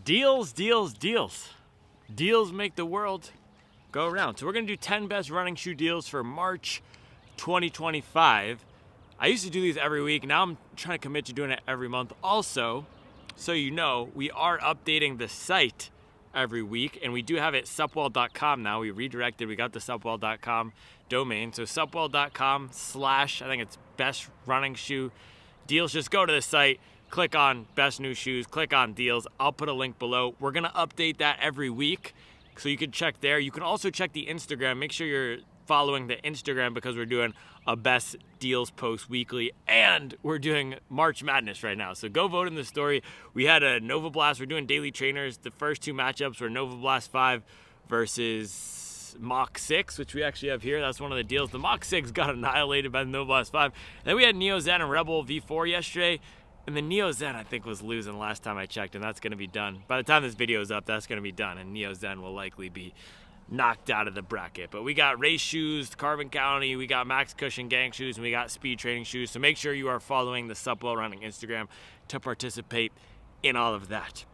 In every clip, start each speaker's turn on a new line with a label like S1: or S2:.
S1: Deals, deals, deals. Deals make the world go around. So we're going to do 10 best running shoe deals for March 2025. I used to do these every week. Now I'm trying to commit to doing it every month. Also, so you know, we are updating the site every week, and we do have it supwell.com now. We redirected. We got the supwell.com domain. So supwell.com/ I think it's best running shoe deals. Just go to the site, click on best new shoes, click on deals. I'll put a link below. We're going to update that every week, so you can check there. You can also check the Instagram. Make sure you're following the Instagram because we're doing a best deals post weekly, and we're doing March Madness right now. So go vote in the story. We had a Nova Blast. We're doing daily trainers. The first two matchups were Nova Blast 5 versus Mach 6, which we actually have here. That's one of the deals. The Mach 6 got annihilated by the Nova Blast 5. And then we had Neo Zen and Rebel V4 yesterday. And the Neo Zen, I think, was losing last time I checked, and that's going to be done. By the time this video is up, that's going to be done, and Neo Zen will likely be knocked out of the bracket. But we got race shoes, Carbon County, we got Max Cushion gang shoes, and we got speed training shoes. So make sure you are following the Supwell Running Instagram to participate in all of that.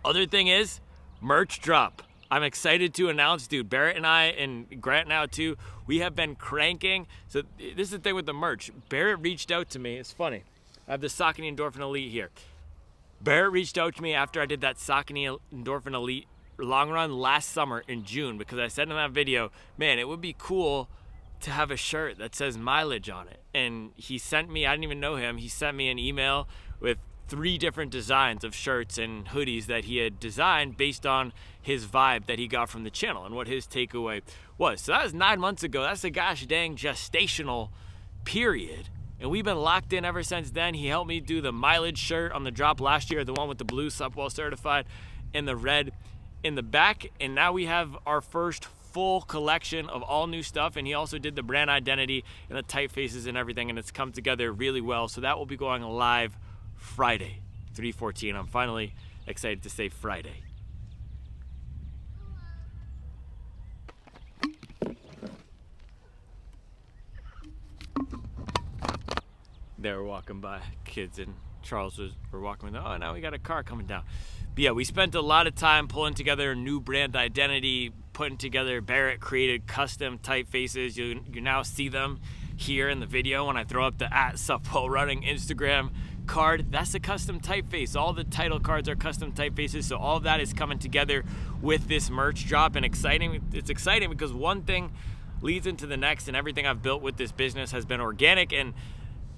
S1: Other thing is, merch drop. I'm excited to announce, dude, Barrett and I, and Grant now too, we have been cranking. So this is the thing with the merch. Barrett reached out to me. It's funny. I have the Saucony Endorphin Elite here. Barrett reached out to me after I did that Saucony Endorphin Elite long run last summer in June, because I said in that video, man, it would be cool to have a shirt that says mileage on it. And he sent me, I didn't even know him, he sent me an email with 3 different designs of shirts and hoodies that he had designed based on his vibe that he got from the channel and what his takeaway was. So that was 9 months ago. That's a gosh dang gestational period. And we've been locked in ever since then. He helped me do the mileage shirt on the drop last year, the one with the blue Supwell certified and the red in the back. And now we have our first full collection of all new stuff. And he also did the brand identity and the typefaces and everything. And it's come together really well. So that will be going live Friday, 3/14. I'm finally excited to say Friday. They were walking by, kids, and Charles were walking with, oh, now we got a car coming down. But yeah, we spent a lot of time pulling together a new brand identity, putting together, Barrett created custom typefaces. You now see them here in the video when I throw up the @Supwell Running Instagram card. That's a custom typeface. All the title cards are custom typefaces, so all of that is coming together with this merch drop. And it's exciting because one thing leads into the next, and everything I've built with this business has been organic, and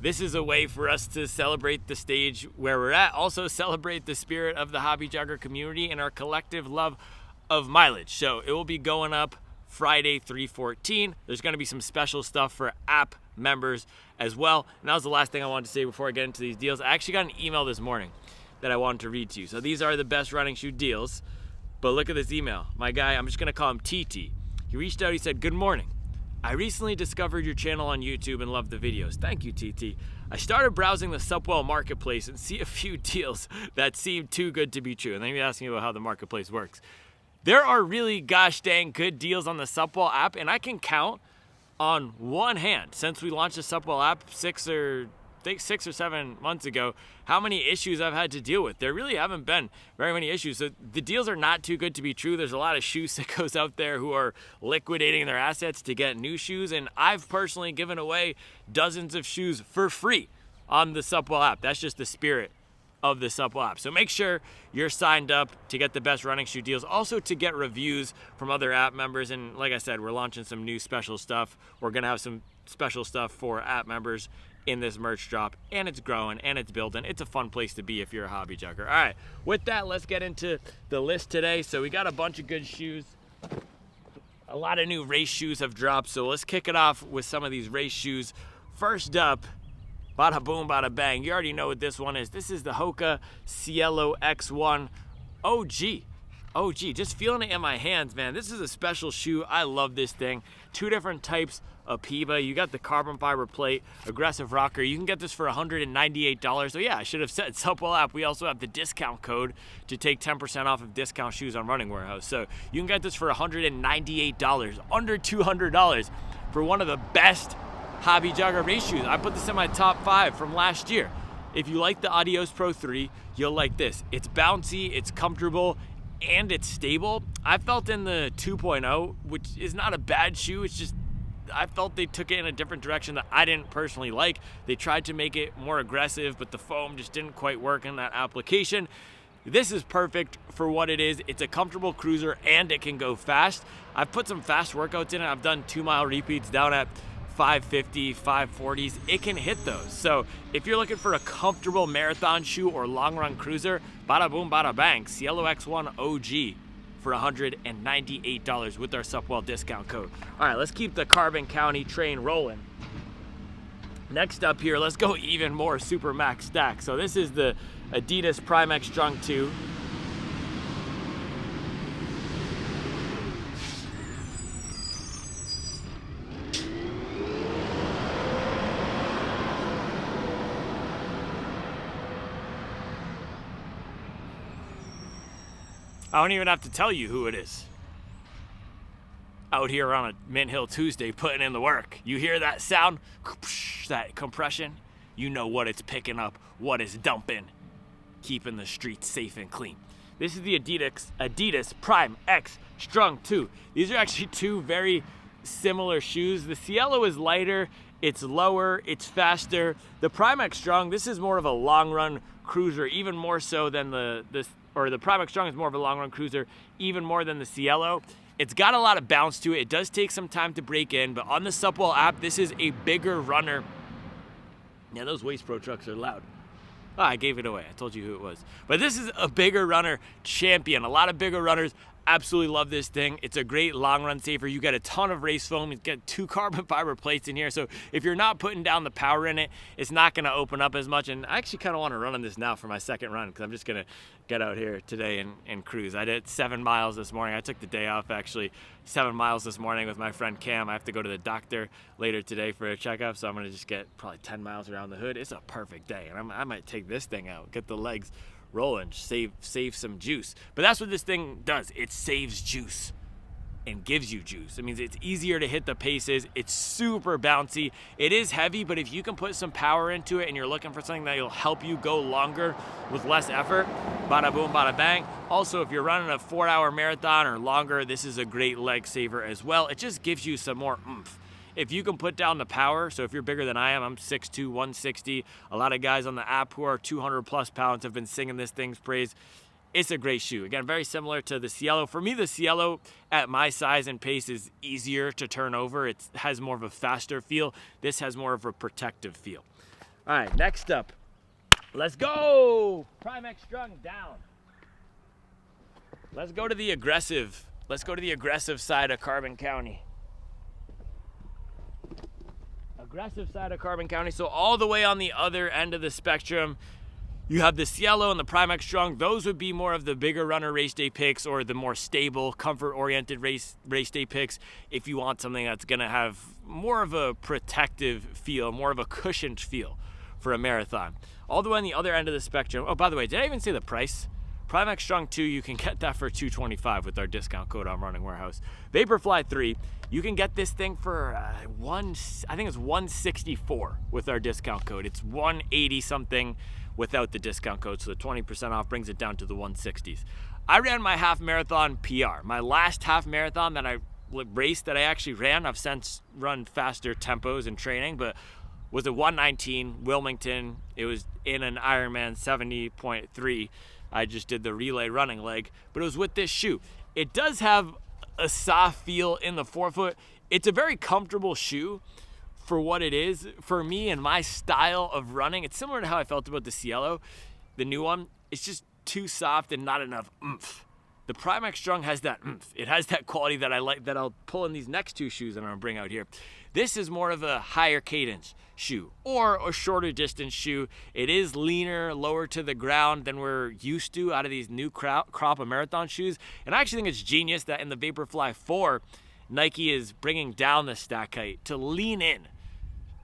S1: this is a way for us to celebrate the stage where we're at, also celebrate the spirit of the hobby jogger community and our collective love of mileage. So it will be going up Friday, 3/14. There's going to be some special stuff for app members as well. And that was the last thing I wanted to say before I get into these deals. I actually got an email this morning that I wanted to read to you. So these are the best running shoe deals. But look at this email. My guy, I'm just going to call him TT. He reached out, he said, "Good morning. I recently discovered your channel on YouTube and loved the videos. Thank you, TT. I started browsing the Supwell marketplace and see a few deals that seem too good to be true." And then he asked me about how the marketplace works. There are really gosh dang good deals on the Supwell app, and I can count on one hand, since we launched the Supwell app 6 or 7 months ago, how many issues I've had to deal with. There really haven't been very many issues. So the deals are not too good to be true. There's a lot of shoe sickos out there who are liquidating their assets to get new shoes, and I've personally given away dozens of shoes for free on the Supwell app. That's just the spirit of the Supwell app. So make sure you're signed up to get the best running shoe deals, also to get reviews from other app members. And like I said, we're launching some new special stuff. We're gonna have some special stuff for app members in this merch drop, and it's growing and it's building. It's a fun place to be if you're a hobby jogger. All right, with that, let's get into the list today. So we got a bunch of good shoes. A lot of new race shoes have dropped, so let's kick it off with some of these race shoes. First up, bada boom, bada bang. You already know what this one is. This is the Hoka Cielo X1 OG. Just feeling it in my hands, man. This is a special shoe. I love this thing. 2 different types of PIBA. You got the carbon fiber plate, aggressive rocker. You can get this for $198. So yeah, I should have said Supwell app. We also have the discount code to take 10% off of discount shoes on Running Warehouse. So you can get this for $198, under $200 for one of the best hobby jogger race shoes. I put this in my top 5 from last year. If you like the Adios Pro 3, you'll like this. It's bouncy, it's comfortable, and it's stable. I felt in the 2.0, which is not a bad shoe, it's just I felt they took it in a different direction that I didn't personally like. They tried to make it more aggressive, but the foam just didn't quite work in that application. This is perfect for what it is. It's a comfortable cruiser and it can go fast. I've put some fast workouts in it. I've done 2-mile repeats down at 550, 540s. It can hit those. So if you're looking for a comfortable marathon shoe or long run cruiser, bada boom, bada bang, Cielo X1 OG for $198 with our Supwell discount code. All right, let's keep the Carbon County train rolling. Next up here, let's go even more Super Max stack. So this is the Adidas Prime X Strung 2. I don't even have to tell you who it is. Out here on a Mint Hill Tuesday putting in the work. You hear that sound? That compression? You know what it's picking up, what it's dumping. Keeping the streets safe and clean. This is the Adidas Prime X Strung 2. These are actually two very similar shoes. The Cielo is lighter, it's lower, it's faster. The Prime X Strung, this is more of a long run cruiser, even more so than the Prime X Strung is more of a long run cruiser, even more than the Cielo. It's got a lot of bounce to it. It does take some time to break in, but on the Supwell app, this is a bigger runner. Yeah, those Waste Pro trucks are loud. Oh, I gave it away. I told you who it was. But this is a bigger runner champion. A lot of bigger runners absolutely love this thing. It's a great long run saver. You get a ton of race foam. You get 2 carbon fiber plates in here. So if you're not putting down the power in it, it's not going to open up as much. And I actually kind of want to run on this now for my second run because I'm just going to get out here today and cruise. I did 7 miles this morning. I took the day off actually. 7 miles this morning with my friend Cam. I have to go to the doctor later today for a checkup. So I'm going to just get probably 10 miles around the hood. It's a perfect day. And I might take this thing out, get the legs rolling, save some juice. But that's what this thing does. It saves juice and gives you juice. It means it's easier to hit the paces. It's super bouncy. It is heavy, but if you can put some power into it and you're looking for something that will help you go longer with less effort, bada boom, bada bang. Also, if you're running a 4-hour marathon or longer, this is a great leg saver as well. It just gives you some more oomph. If you can put down the power, so if you're bigger than I am, I'm 6'2", 160. A lot of guys on the app who are 200 plus pounds have been singing this thing's praise. It's a great shoe. Again, very similar to the Cielo. For me, the Cielo at my size and pace is easier to turn over. It has more of a faster feel. This has more of a protective feel. All right, next up, let's go. Prime X Strung down. Let's go to the aggressive. Let's go to the aggressive side of Carbon County. Aggressive side of Carbon County. So all the way on the other end of the spectrum, you have the Cielo and the Prime X Strung. Those would be more of the bigger runner race day picks or the more stable, comfort-oriented race day picks if you want something that's going to have more of a protective feel, more of a cushioned feel for a marathon. All the way on the other end of the spectrum. Oh, by the way, did I even say the price? Prime X Strung 2, you can get that for $225 with our discount code on Running Warehouse. Vaporfly 3, you can get this thing for I think it's $164 with our discount code. It's $180 something without the discount code, so the 20% off brings it down to the 160s. I ran my half marathon PR. My last half marathon that I raced that I actually ran, I've since run faster tempos in training, but was a 119 Wilmington. It was in an Ironman 70.3. I just did the relay running leg, but it was with this shoe. It does have a soft feel in the forefoot. It's a very comfortable shoe for what it is. For me and my style of running, it's similar to how I felt about the Cielo, the new one. It's just too soft and not enough oomph. The Prime X Strung has that oomph. It has that quality that I like, that I'll pull in these next two shoes that I'm gonna bring out here. This is more of a higher cadence shoe or a shorter distance shoe. It is leaner, lower to the ground than we're used to out of these new crop of marathon shoes. And I actually think it's genius that in the Vaporfly 4, Nike is bringing down the stack height to lean in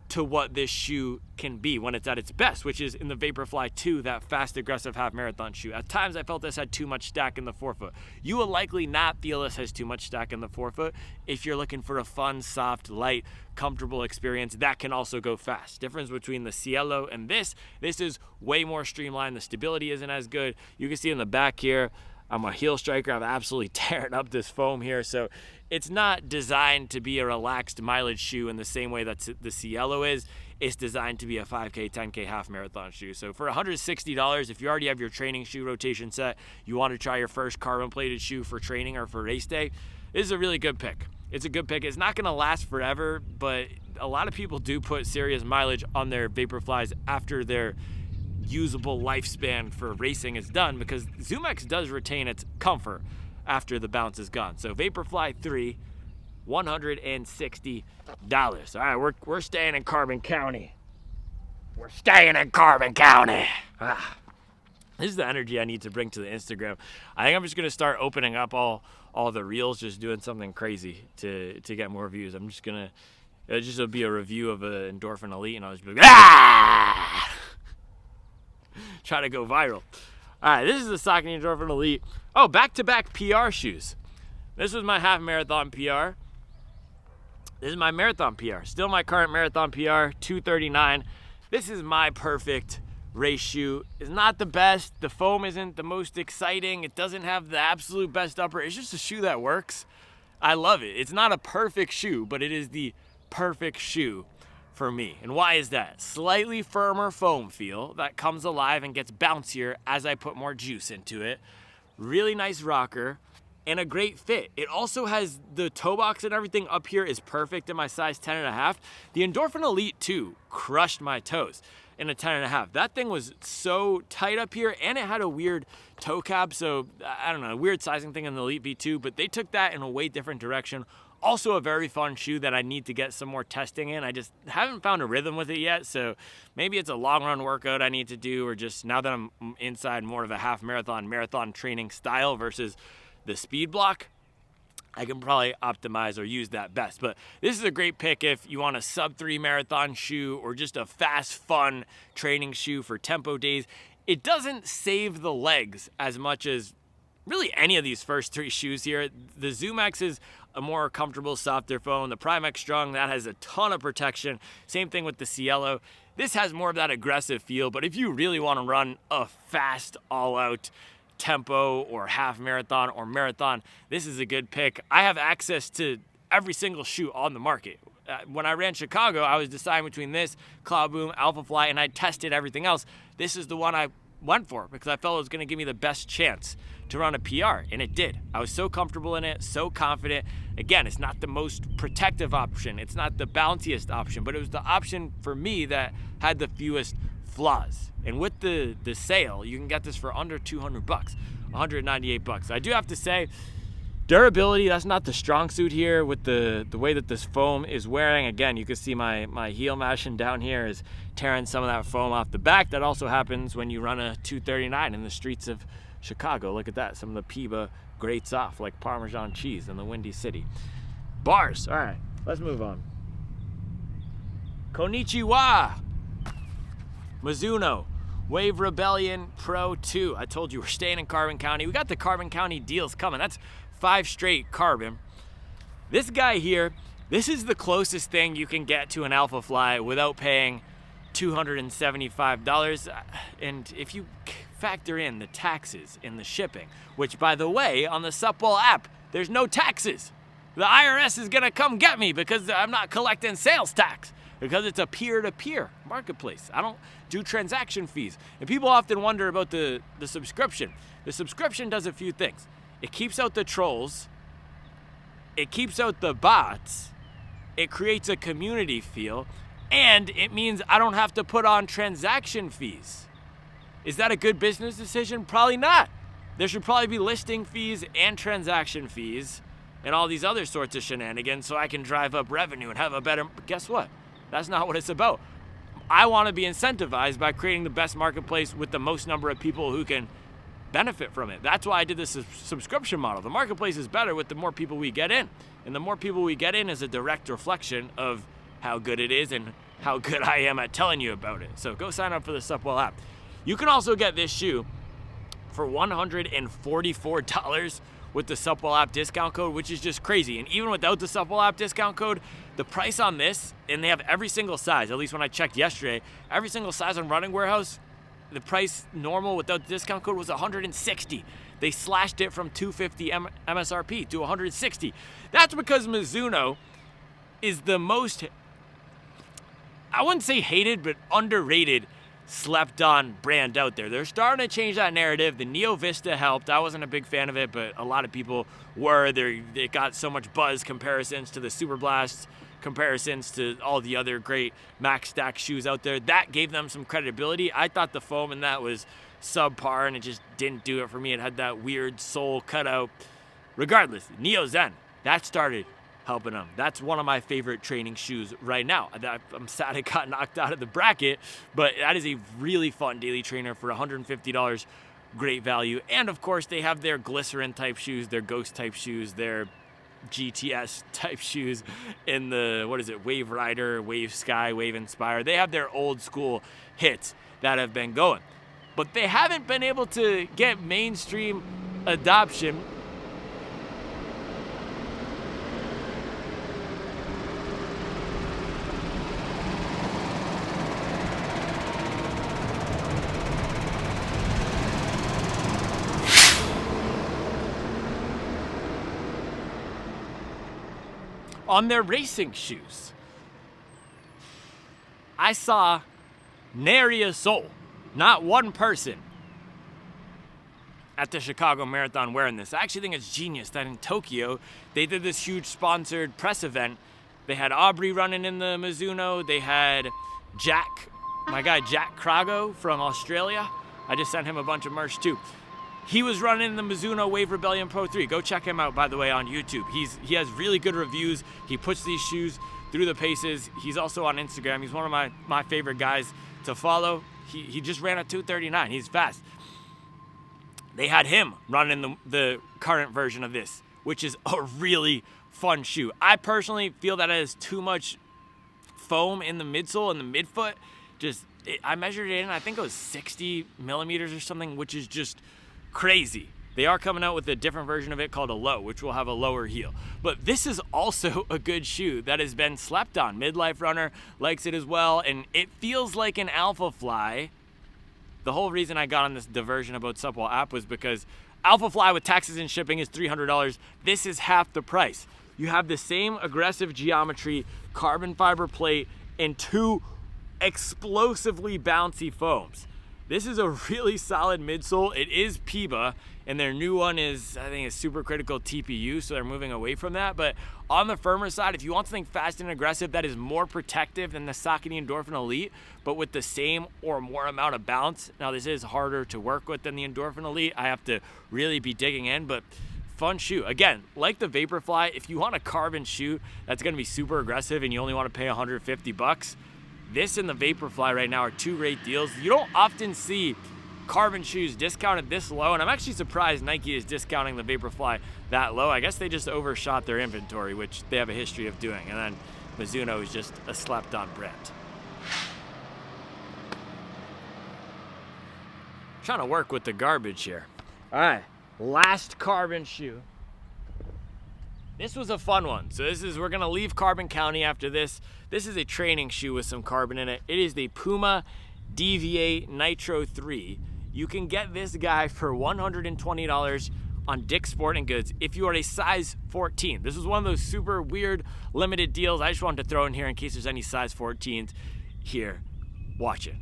S1: to what this shoe can be when it's at its best, which is in the Vaporfly 2, that fast, aggressive half marathon shoe. At times, I felt this had too much stack in the forefoot. You will likely not feel this has too much stack in the forefoot if you're looking for a fun, soft, light, comfortable experience that can also go fast. Difference between the Cielo and this is way more streamlined. The stability isn't as good. You can see in the back here, I'm a heel striker. I'm absolutely tearing up this foam here. So it's not designed to be a relaxed mileage shoe in the same way that the Cielo is. It's designed to be a 5K, 10K half marathon shoe. So for $160, if you already have your training shoe rotation set, you want to try your first carbon plated shoe for training or for race day, this is a really good pick. It's a good pick. It's not going to last forever, but a lot of people do put serious mileage on their Vaporflies after their usable lifespan for racing is done, because ZoomX does retain its comfort after the bounce is gone. So Vaporfly 3, $160. All right, we're staying in Carbon County. We're staying in Carbon County. This is the energy I need to bring to the Instagram. I think I'm just gonna start opening up all the reels, just doing something crazy to get more views. I'm just gonna, it'll be a review of an Endorphin Elite, and I'll just be like, try to go viral. All right, this is the Saucony Endorphin Elite. Oh, back-to-back PR shoes. This was my half marathon PR. This is my marathon PR. Still my current marathon PR, 2:39. This is my perfect race shoe. It's not the best. The foam isn't the most exciting. It doesn't have the absolute best upper. It's just a shoe that works. I love it. It's not a perfect shoe, but it is the perfect shoe for me. And why is that? Slightly firmer foam feel that comes alive and gets bouncier as I put more juice into it. Really nice rocker and a great fit. It also has the toe box and everything up here is perfect in my size 10.5. The Endorphin Elite 2 crushed my toes in a 10.5. That thing was so tight up here, and it had a weird toe cap. So I don't know, a weird sizing thing in the Elite V2, but they took that in a way different direction. Also a very fun shoe that I need to get some more testing in. I just haven't found a rhythm with it yet, so maybe it's a long run workout I need to do, or just now that I'm inside more of a half marathon training style versus the speed block, I can probably optimize or use that best. But this is a great pick if you want a sub-3 marathon shoe or just a fast, fun training shoe for tempo days. It doesn't save the legs as much as really any of these first three shoes here. The ZoomX is a more comfortable, softer foam. The Prime-X Strong, that has a ton of protection. Same thing with the Cielo. This has more of that aggressive feel, but if you really want to run a fast, all-out tempo or half marathon or marathon, this is a good pick. I have access to every single shoe on the market. When I ran Chicago, I was deciding between this, Cloudboom, Alphafly, and I tested everything else. This is the one I went for because I felt it was going to give me the best chance to run a PR, and it did. I was so comfortable in it, so confident. Again, it's not the most protective option. It's not the bounciest option, but it was the option for me that had the fewest flaws. And with the sale, you can get this for under $200, $198. I do have to say, durability, that's not the strong suit here with the way that this foam is wearing. Again, you can see my heel mashing down here is tearing some of that foam off the back. That also happens when you run a 239 in the streets of Chicago. Look at that. Some of the PIBA grates off like Parmesan cheese in the Windy City. Bars. All right, let's move on. Konnichiwa. Mizuno Wave Rebellion Pro 2. I told you we're staying in Carbon County. We got the Carbon County deals coming. That's 5 straight carbon. This guy here, this is the closest thing you can get to an Alphafly without paying $275. And if you factor in the taxes in the shipping, which by the way, on the Supwell app, there's no taxes. The IRS is gonna come get me because I'm not collecting sales tax, because it's a peer-to-peer marketplace. I don't do transaction fees. And people often wonder about the subscription. The subscription does a few things. It keeps out the trolls, it keeps out the bots, it creates a community feel, and it means I don't have to put on transaction fees. Is that a good business decision? Probably not. There should probably be listing fees and transaction fees and all these other sorts of shenanigans so I can drive up revenue and have a better, guess what? That's not what it's about. I want to be incentivized by creating the best marketplace with the most number of people who can benefit from it. That's why I did this subscription model. The marketplace is better with the more people we get in. And the more people we get in is a direct reflection of how good it is and how good I am at telling you about it. So go sign up for the Supwell app. You can also get this shoe for $144 with the Supwell app discount code, which is just crazy. And even without the Supwell app discount code, the price on this, and they have every single size, at least when I checked yesterday, every single size on Running Warehouse, the price normal without the discount code was $160. They slashed it from $250 MSRP to $160. That's because Mizuno is the most, I wouldn't say hated, but underrated, slept on brand out there. They're starting to change that narrative. The Neo Vista helped. I wasn't a big fan of it, but a lot of people were. They got so much buzz, comparisons to the Super Blast, comparisons to all the other great Max Stack shoes out there. That gave them some credibility. I thought the foam in that was subpar, and it just didn't do it for me. It had that weird sole cutout. Regardless, Neo Zen, that started helping them. That's one of my favorite training shoes right now. I'm sad it got knocked out of the bracket, but that is a really fun daily trainer for $150. Great value. And of course, they have their glycerin type shoes, their ghost type shoes, their GTS type shoes in the, Wave Rider, Wave Sky, Wave Inspire. They have their old school hits that have been going, but they haven't been able to get mainstream adoption. On their racing shoes. I saw nary a soul, not one person, at the Chicago Marathon wearing this. I actually think it's genius that in Tokyo, they did this huge sponsored press event. They had Aubrey running in the Mizuno. They had my guy Jack Crago from Australia. I just sent him a bunch of merch too. He was running the Mizuno Wave Rebellion Pro 3. Go check him out, by the way, on YouTube. He has really good reviews. He puts these shoes through the paces. He's also on Instagram. He's one of my favorite guys to follow. He just ran a 2:39. He's fast. They had him running the current version of this, which is a really fun shoe. I personally feel that it has too much foam in the midsole and the midfoot. I measured it in, I think it was 60 millimeters or something, which is just crazy. They are coming out with a different version of it called a low, which will have a lower heel. But this is also a good shoe that has been slept on. Midlife Runner likes it as well, and it feels like an Alpha Fly. The whole reason I got on this diversion about Supwell app was because Alpha Fly with taxes and shipping is $300. This is half the price. You have the same aggressive geometry, carbon fiber plate, and two explosively bouncy foams. This is a really solid midsole. It is PIBA, and their new one is, I think, a supercritical TPU, so they're moving away from that. But on the firmer side, if you want something fast and aggressive that is more protective than the Saucony Endorphin Elite, but with the same or more amount of bounce, now this is harder to work with than the Endorphin Elite. I have to really be digging in, but fun shoe. Again, like the Vaporfly, if you want a carbon shoe that's gonna be super aggressive and you only wanna pay $150, this and the Vaporfly right now are two great deals. You don't often see carbon shoes discounted this low, and I'm actually surprised Nike is discounting the Vaporfly that low. I guess they just overshot their inventory, which they have a history of doing, and then Mizuno is just a slept-on brand. Trying to work with the garbage here. All right, last carbon shoe. This was a fun one. So we're gonna leave Carbon County after this. This is a training shoe with some carbon in it. It is the Puma DV8 Nitro 3. You can get this guy for $120 on Dick's Sporting Goods if you are a size 14. This was one of those super weird limited deals. I just wanted to throw in here in case there's any size 14s here. Watch it.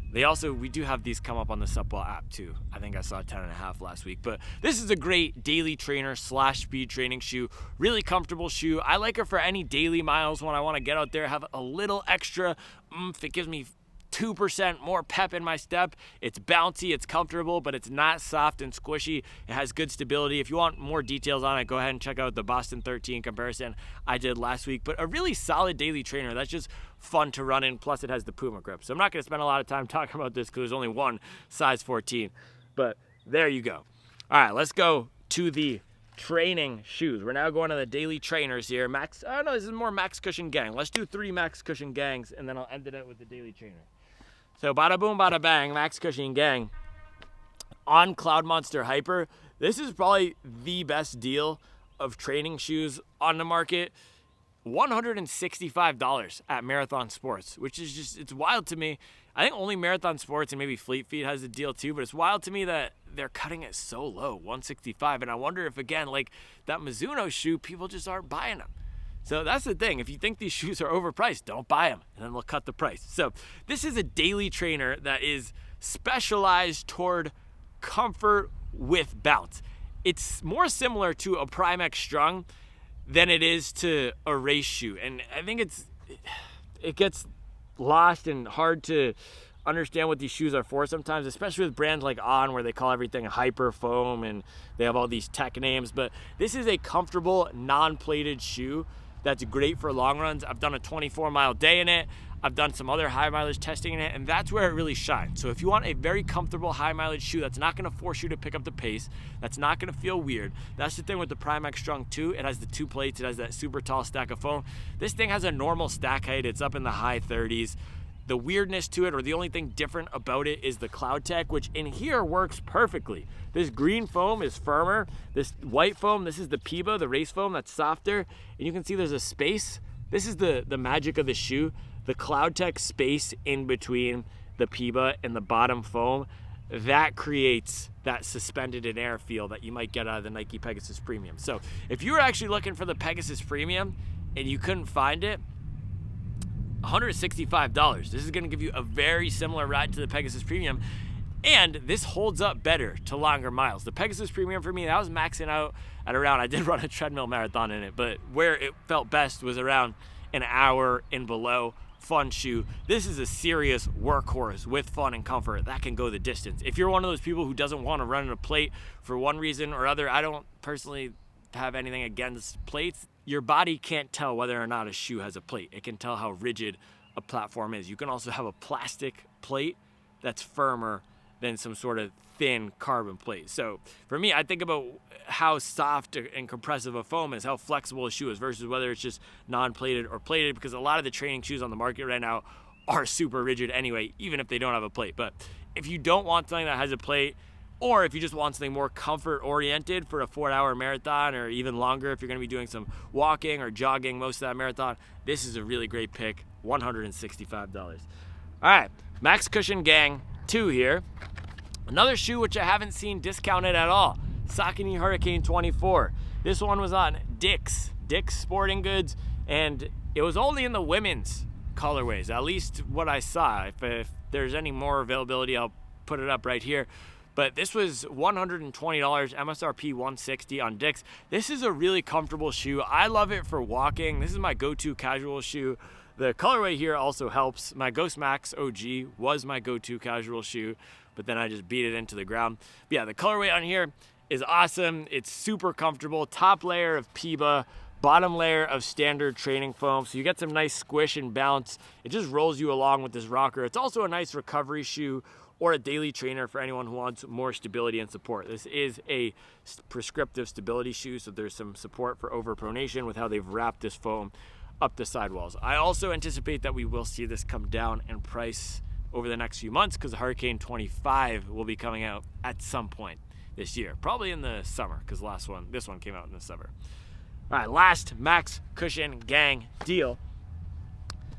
S1: We do have these come up on the Supwell app too. I think I saw 10.5 last week, but this is a great daily trainer / speed training shoe. Really comfortable shoe. I like it for any daily miles when I want to get out there, have a little extra oomph. It gives me 2% more pep in my step. It's bouncy, it's comfortable, but it's not soft and squishy. It has good stability. If you want more details on it, go ahead and check out the Boston 13 comparison I did last week. But a really solid daily trainer that's just fun to run in, plus it has the Puma grip. So I'm not going to spend a lot of time talking about this because there's only one size 14. But there you go. All right, let's go to the training shoes. We're now going to the Daily Trainers here. Max, oh no, this is more Max Cushion Gang. Let's do 3 Max Cushion Gangs, and then I'll end it with the Daily Trainer. So bada boom, bada bang, Max Cushion Gang on Cloud Monster Hyper. This is probably the best deal of training shoes on the market. $165 at Marathon Sports, which is just, it's wild to me. I think only Marathon Sports and maybe Fleet Feet has a deal too, but it's wild to me that they're cutting it so low, $165. And I wonder if, again, like that Mizuno shoe, people just aren't buying them. So that's the thing. If you think these shoes are overpriced, don't buy them, and then they'll cut the price. So this is a Daily Trainer that is specialized toward comfort with bounce. It's more similar to a Prime-X Strung than it is to a race shoe. And I think it gets lost and hard to understand what these shoes are for sometimes, especially with brands like On, where they call everything Hyper Foam and they have all these tech names. But this is a comfortable, non-plated shoe that's great for long runs. I've done a 24-mile day in it. I've done some other high mileage testing in it, and that's where it really shines. So if you want a very comfortable high mileage shoe that's not gonna force you to pick up the pace, that's not gonna feel weird, that's the thing with the Prime-X Strung 2. It has the 2 plates, it has that super tall stack of foam. This thing has a normal stack height, it's up in the high 30s. The weirdness to it, or the only thing different about it, is the Cloud Tech, which in here works perfectly. This green foam is firmer. This white foam, this is the PIBA, the race foam, that's softer. And you can see there's a space. This is the magic of the shoe. The Cloud Tech space in between the PIBA and the bottom foam, that creates that suspended in air feel that you might get out of the Nike Pegasus Premium. So if you were actually looking for the Pegasus Premium and you couldn't find it, $165. This is going to give you a very similar ride to the Pegasus Premium, and this holds up better to longer miles. The Pegasus Premium for me, that was maxing out at around, I did run a treadmill marathon in it, but where it felt best was around an hour and below. Fun shoe. This is a serious workhorse with fun and comfort that can go the distance. If you're one of those people who doesn't want to run in a plate for one reason or other, I don't personally have anything against plates. Your body can't tell whether or not a shoe has a plate. It can tell how rigid a platform is. You can also have a plastic plate that's firmer than some sort of thin carbon plate. So for me, I think about how soft and compressive a foam is, how flexible a shoe is, versus whether it's just non-plated or plated, because a lot of the training shoes on the market right now are super rigid anyway, even if they don't have a plate. But if you don't want something that has a plate, or if you just want something more comfort oriented for a 4-hour marathon, or even longer if you're going to be doing some walking or jogging most of that marathon, this is a really great pick. $165. All right, Max Cushion Gang 2 here. Another shoe which I haven't seen discounted at all, Saucony Hurricane 24. This one was on Dick's Sporting Goods, and it was only in the women's colorways, at least what I saw. If there's any more availability, I'll put it up right here. But this was $120, MSRP $160 on Dick's. This is a really comfortable shoe. I love it for walking. This is my go-to casual shoe. The colorway here also helps. My Ghost Max OG was my go-to casual shoe, but then I just beat it into the ground. But yeah, the colorway on here is awesome. It's super comfortable. Top layer of PIBA, bottom layer of standard training foam. So you get some nice squish and bounce. It just rolls you along with this rocker. It's also a nice recovery shoe or a daily trainer for anyone who wants more stability and support. This is a prescriptive stability shoe, so there's some support for overpronation with how they've wrapped this foam up the sidewalls. I also anticipate that we will see this come down in price over the next few months, because the Hurricane 25 will be coming out at some point this year, probably in the summer, because this one came out in the summer. All right, last Max Cushion Gang deal.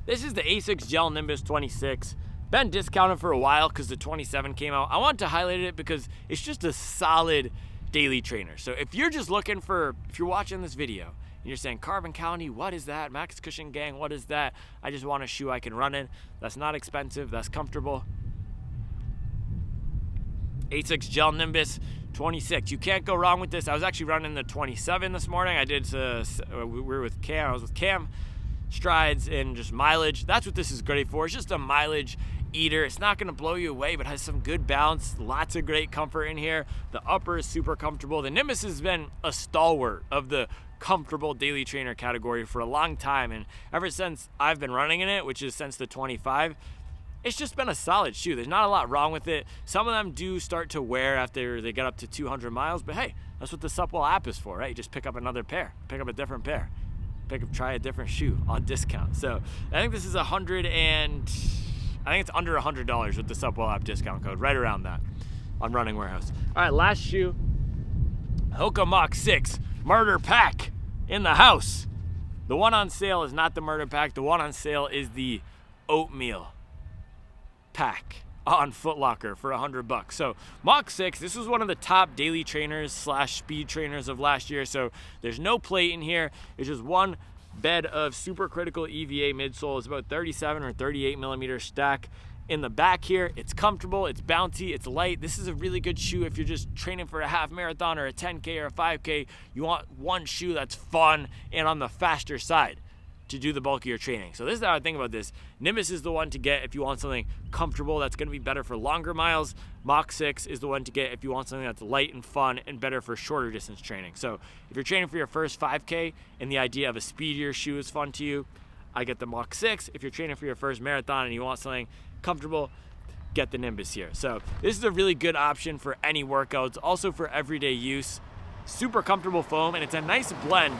S1: This is the Asics Gel Nimbus 26. Been discounted for a while because the 27 came out. I wanted to highlight it because it's just a solid daily trainer. So if you're just looking for, if you're watching this video and you're saying, Carbon County, what is that? Max Cushion Gang, what is that? I just want a shoe I can run in. That's not expensive, that's comfortable. Asics Gel Nimbus 26. You can't go wrong with this. I was actually running the 27 this morning. We were with Cam. I was with Cam. Strides and just mileage. That's what this is great for. It's just a mileage eater. It's not going to blow you away, but has some good bounce. Lots of great comfort in here. The upper is super comfortable. The Nimbus has been a stalwart of the comfortable daily trainer category for a long time, and ever since I've been running in it, which is since the 25, it's just been a solid shoe. There's not a lot wrong with it. Some of them do start to wear after they get up to 200 miles, but hey, that's what the Supwell app is for, right? You just pick up another pair, pick up a different pair, try a different shoe on discount. So I think this is I think it's under $100 with the Supwell app discount code, right around that on Running Warehouse. All right, last shoe, Hoka Mach 6 Murder Pack in the house. The one on sale is not the Murder Pack. The one on sale is the Oatmeal Pack on Foot Locker for $100. So Mach 6, this was one of the top daily trainers / speed trainers of last year. So there's no plate in here. It's just one bed of supercritical EVA midsole. It's about 37 or 38 millimeter stack in the back here. It's comfortable, it's bouncy, it's light. This is a really good shoe if you're just training for a half marathon or a 10K or a 5K. You want one shoe that's fun and on the faster side to do the bulk of your training. So this is how I think about this. Nimbus is the one to get if you want something comfortable that's going to be better for longer miles. Mach 6 is the one to get if you want something that's light and fun and better for shorter distance training. So if you're training for your first 5K and the idea of a speedier shoe is fun to you, I get the Mach 6. If you're training for your first marathon and you want something comfortable, get the Nimbus here. So this is a really good option for any workouts, also for everyday use. Super comfortable foam, and it's a nice blend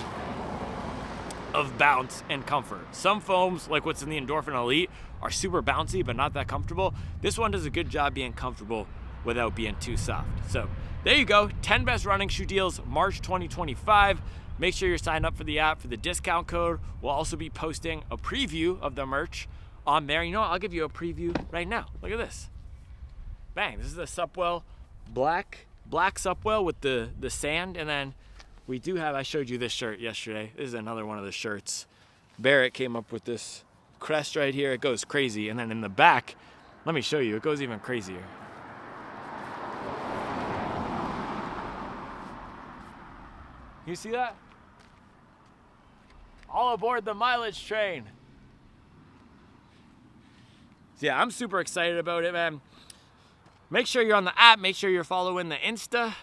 S1: of bounce and comfort. Some foams, like what's in the Endorphin Elite, are super bouncy but not that comfortable. This one does a good job being comfortable without being too soft. So there you go, 10 best running shoe deals, March 2025. Make sure you're signed up for the app for the discount code. We'll also be posting a preview of the merch on there. You know what? I'll give you a preview right now. Look at this. Bang, this is the Supwell black Supwell with the sand, and then we do have, I showed you this shirt yesterday. This is another one of the shirts. Barrett came up with this crest right here. It goes crazy. And then in the back, let me show you, it goes even crazier. You see that? All aboard the mileage train. So yeah, I'm super excited about it, man. Make sure you're on the app. Make sure you're following the Insta.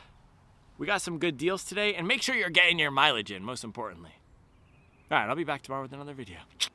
S1: We got some good deals today, and make sure you're getting your mileage in, most importantly. All right, I'll be back tomorrow with another video.